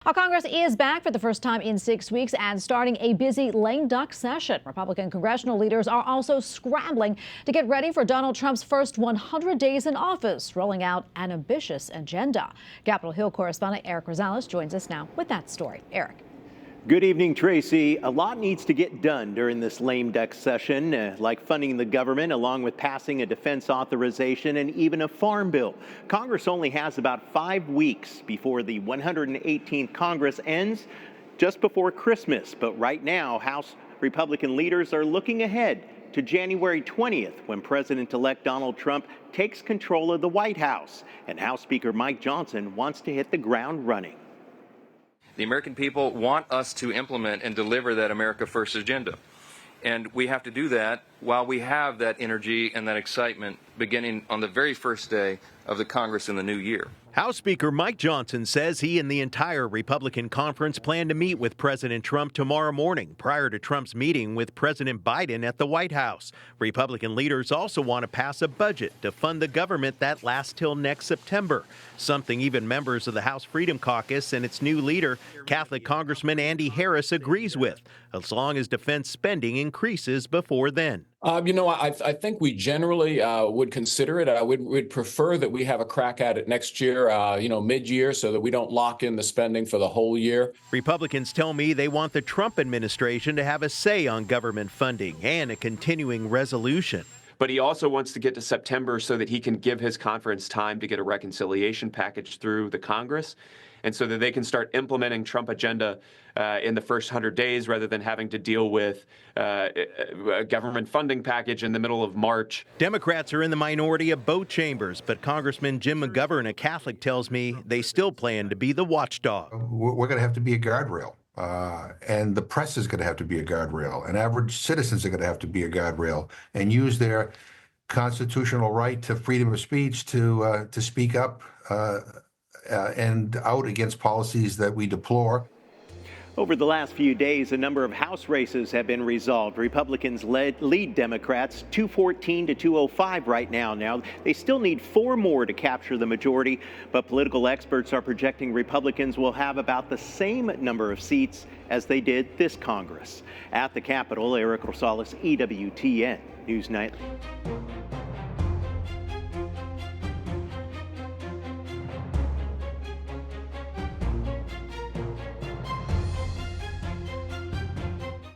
Our Congress is back for the first time in 6 weeks and starting a busy lame duck session. Republican congressional leaders are also scrambling to get ready for Donald Trump's first 100 days in office, rolling out an ambitious agenda. Capitol Hill correspondent Erik Rosales joins us now with that story. Erik. Good evening, Tracy. A lot needs to get done during this lame duck session, like funding the government, along with passing a defense authorization and even a farm bill. Congress only has about 5 weeks before the 118th Congress ends, just before Christmas. But right now, House Republican leaders are looking ahead to January 20th, when President-elect Donald Trump takes control of the White House. And House Speaker Mike Johnson wants to hit the ground running. The American people want us to implement and deliver that America First agenda. And we have to do that while we have that energy and that excitement beginning on the very first day of the Congress in the new year. House Speaker Mike Johnson says he and the entire Republican conference plan to meet with President Trump tomorrow morning prior to Trump's meeting with President Biden at the White House. Republican leaders also want to pass a budget to fund the government that lasts till next September, something even members of the House Freedom Caucus and its new leader, Catholic Congressman Andy Harris, agrees with, as long as defense spending increases before then. I think we generally would consider it. We'd prefer that we have a crack at it next year, mid-year, so that we don't lock in the spending for the whole year. Republicans tell me they want the Trump administration to have a say on government funding and a continuing resolution. But he also wants to get to September so that he can give his conference time to get a reconciliation package through the Congress, and so that they can start implementing Trump agenda in the first 100 days rather than having to deal with a government funding package in the middle of March. Democrats are in the minority of both chambers, but Congressman Jim McGovern, a Catholic, tells me they still plan to be the watchdog. We're going to have to be a guardrail, and the press is going to have to be a guardrail, and average citizens are going to have to be a guardrail and use their constitutional right to freedom of speech to speak up and out against policies that we deplore. Over the last few days, a number of House races have been resolved. Republicans lead Democrats 214 to 205 right now. Now, they still need 4 more to capture the majority, but political experts are projecting Republicans will have about the same number of seats as they did this Congress. At the Capitol, Erik Rosales, EWTN News Nightly.